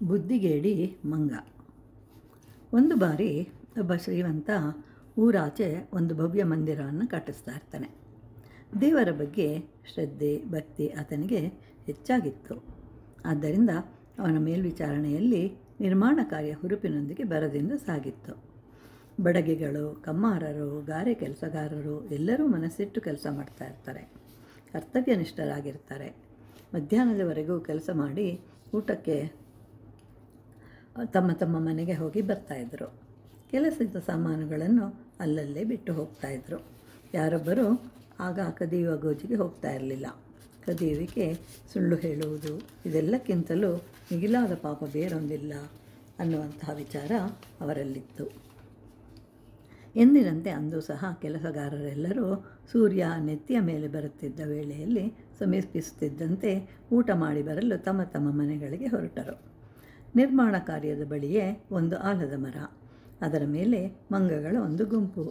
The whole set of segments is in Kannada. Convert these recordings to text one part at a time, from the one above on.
ಬುದ್ಧಿಗೇಡಿ ಮಂಗ. ಒಂದು ಬಾರಿ ಒಬ್ಬ ಶ್ರೀಮಂತ ಊರಾಚೆ ಒಂದು ಭವ್ಯ ಮಂದಿರವನ್ನು ಕಟ್ಟಿಸ್ತಾ ಇರ್ತಾನೆ. ದೇವರ ಬಗ್ಗೆ ಶ್ರದ್ಧೆ ಭಕ್ತಿ ಆತನಿಗೆ ಹೆಚ್ಚಾಗಿತ್ತು. ಆದ್ದರಿಂದ ಅವನ ಮೇಲ್ವಿಚಾರಣೆಯಲ್ಲಿ ನಿರ್ಮಾಣ ಕಾರ್ಯ ಹುರುಪಿನೊಂದಿಗೆ ಭರದಿಂದ ಸಾಗಿತ್ತು. ಬಡಗಿಗಳು, ಕಮ್ಮಾರರು, ಗಾರೆ ಕೆಲಸಗಾರರು ಎಲ್ಲರೂ ಮನಸ್ಸಿಟ್ಟು ಕೆಲಸ ಮಾಡ್ತಾ ಇರ್ತಾರೆ. ಕರ್ತವ್ಯನಿಷ್ಠರಾಗಿರ್ತಾರೆ. ಮಧ್ಯಾಹ್ನದವರೆಗೂ ಕೆಲಸ ಮಾಡಿ ಊಟಕ್ಕೆ ತಮ್ಮ ತಮ್ಮ ಮನೆಗೆ ಹೋಗಿ ಬರ್ತಾಯಿದ್ರು. ಕೆಲಸದ ಸಾಮಾನುಗಳನ್ನು ಅಲ್ಲಲ್ಲೇ ಬಿಟ್ಟು ಹೋಗ್ತಾಯಿದ್ರು. ಯಾರೊಬ್ಬರೂ ಆಗ ಕದಿಯುವ ಗೋಜಿಗೆ ಹೋಗ್ತಾ ಇರಲಿಲ್ಲ. ಕದಿಯುವಿಕೆ, ಸುಳ್ಳು ಹೇಳುವುದು ಇದೆಲ್ಲಕ್ಕಿಂತಲೂ ಮಿಗಿಲಾದ ಪಾಪ ಬೇರೊಂದಿಲ್ಲ ಅನ್ನುವಂತಹ ವಿಚಾರ ಅವರಲ್ಲಿತ್ತು. ಎಂದಿನಂತೆ ಅಂದು ಸಹ ಕೆಲಸಗಾರರೆಲ್ಲರೂ ಸೂರ್ಯ ನೆತ್ತಿಯ ಮೇಲೆ ಬರುತ್ತಿದ್ದ ವೇಳೆಯಲ್ಲಿ ಸಮೀಪಿಸುತ್ತಿದ್ದಂತೆ ಊಟ ಮಾಡಿ ಬರಲು ತಮ್ಮ ತಮ್ಮ ಮನೆಗಳಿಗೆ ಹೊರಟರು. ನಿರ್ಮಾಣ ಕಾರ್ಯದ ಬಳಿಯೇ ಒಂದು ಆಲದ ಮರ. ಅದರ ಮೇಲೆ ಮಂಗಗಳ ಒಂದು ಗುಂಪು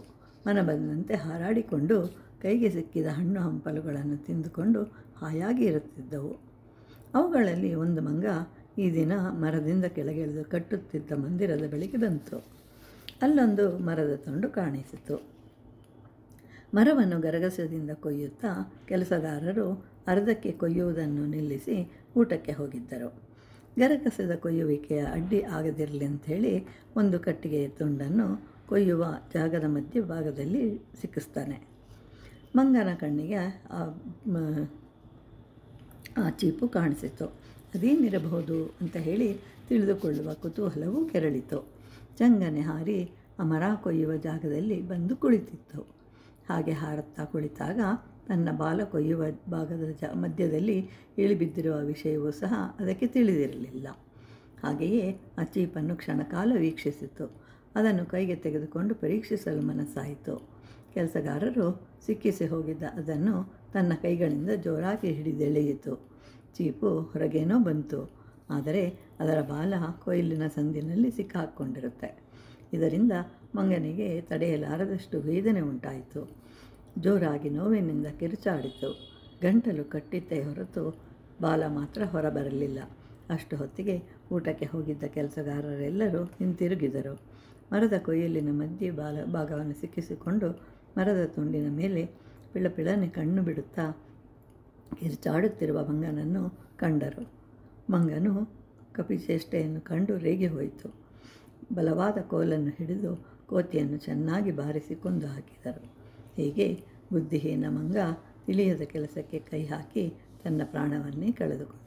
ಮನಬಂದಂತೆ ಹಾರಾಡಿಕೊಂಡು ಕೈಗೆ ಸಿಕ್ಕಿದ ಹಣ್ಣು ಹಂಪಲುಗಳನ್ನು ತಿಂದುಕೊಂಡು ಹಾಯಾಗಿ ಇರುತ್ತಿದ್ದವು. ಅವುಗಳಲ್ಲಿ ಒಂದು ಮಂಗ ಈ ದಿನ ಮರದಿಂದ ಕೆಳಗಿಳಿದು ಕಟ್ಟುತ್ತಿದ್ದ ಮಂದಿರದ ಬಳಿಗೆ ಬಂತು. ಅಲ್ಲೊಂದು ಮರದ ತುಂಡು ಕಾಣಿಸಿತು. ಮರವನ್ನು ಗರಗಸದಿಂದ ಕೊಯ್ಯುತ್ತಾ ಕೆಲಸಗಾರರು ಅರ್ಧಕ್ಕೆ ಕೊಯ್ಯುವುದನ್ನು ನಿಲ್ಲಿಸಿ ಊಟಕ್ಕೆ ಹೋಗಿದ್ದರು. ಗರಗಸದ ಕೊಯ್ಯುವಿಕೆಯ ಅಡ್ಡಿ ಆಗದಿರಲಿ ಅಂಥೇಳಿ ಒಂದು ಕಟ್ಟಿಗೆಯ ತುಂಡನ್ನು ಕೊಯ್ಯುವ ಜಾಗದ ಮಧ್ಯ ಭಾಗದಲ್ಲಿ ಸಿಕ್ಕಿಸ್ತಾನೆ. ಮಂಗನ ಕಣ್ಣಿಗೆ ಆ ಚೀಪು ಕಾಣಿಸಿತು. ಅದೇನಿರಬಹುದು ಅಂತ ಹೇಳಿ ತಿಳಿದುಕೊಳ್ಳುವ ಕುತೂಹಲವೂ ಕೆರಳಿತು. ಚಂಗನೆ ಹಾರಿ ಆ ಮರ ಕೊಯ್ಯುವ ಜಾಗದಲ್ಲಿ ಬಂದು ಕುಳಿತಿತ್ತು. ಹಾಗೆ ಹಾರುತ್ತಾ ಕುಳಿತಾಗ ತನ್ನ ಬಾಲ ಕೊಯ್ಯುವ ಭಾಗದ ಮಧ್ಯದಲ್ಲಿ ಇಳಿಬಿದ್ದಿರುವ ವಿಷಯವೂ ಸಹ ಅದಕ್ಕೆ ತಿಳಿದಿರಲಿಲ್ಲ. ಹಾಗೆಯೇ ಆ ಚೀಪನ್ನು ಕ್ಷಣಕಾಲ ವೀಕ್ಷಿಸಿತು. ಅದನ್ನು ಕೈಗೆ ತೆಗೆದುಕೊಂಡು ಪರೀಕ್ಷಿಸಲು ಮನಸ್ಸಾಯಿತು. ಕೆಲಸಗಾರರು ಸಿಕ್ಕಿಸಿ ಹೋಗಿದ್ದ ಅದನ್ನು ತನ್ನ ಕೈಗಳಿಂದ ಜೋರಾಗಿ ಹಿಡಿದೆಳೆಯಿತು. ಚೀಪು ಹೊರಗೇನೋ ಬಂತು. ಆದರೆ ಅದರ ಬಾಲ ಕೊಯ್ಲಿನ ಸಂದಿನಲ್ಲಿ ಸಿಕ್ಕಾಕ್ಕೊಂಡಿರುತ್ತೆ. ಇದರಿಂದ ಮಂಗನಿಗೆ ತಡೆಯಲಾರದಷ್ಟು ವೇದನೆ ಉಂಟಾಯಿತು. ಜೋರಾಗಿ ನೋವಿನಿಂದ ಕಿರುಚಾಡಿತು. ಗಂಟಲು ಕಟ್ಟಿತ್ತೇ ಹೊರತು ಬಾಲ ಮಾತ್ರ ಹೊರಬರಲಿಲ್ಲ. ಅಷ್ಟು ಹೊತ್ತಿಗೆ ಊಟಕ್ಕೆ ಹೋಗಿದ್ದ ಕೆಲಸಗಾರರೆಲ್ಲರೂ ಹಿಂತಿರುಗಿದರು. ಮರದ ಕೊಯ್ಲಿನ ಮಧ್ಯೆ ಭಾಗವನ್ನು ಸಿಕ್ಕಿಸಿಕೊಂಡು ಮರದ ತುಂಡಿನ ಮೇಲೆ ಪಿಳಪಿಳನೆ ಕಣ್ಣು ಬಿಡುತ್ತಾ ಕಿರುಚಾಡುತ್ತಿರುವ ಮಂಗನನ್ನು ಕಂಡರು. ಮಂಗನು ಕಪಿಚೇಷ್ಟೆಯನ್ನು ಕಂಡು ರೇಗಿ ಹೋಯಿತು. ಬಲವಾದ ಕೋಲನ್ನು ಹಿಡಿದು ಕೋತಿಯನ್ನು ಚೆನ್ನಾಗಿ ಬಾರಿಸಿ ಕೊಂದು ಹಾಕಿದರು. ಹೀಗೆ ಬುದ್ಧಿಹೀನ ಮಂಗ ತಿಳಿಯದ ಕೆಲಸಕ್ಕೆ ಕೈ ಹಾಕಿ ತನ್ನ ಪ್ರಾಣವನ್ನೇ ಕಳೆದುಕೊಂಡ.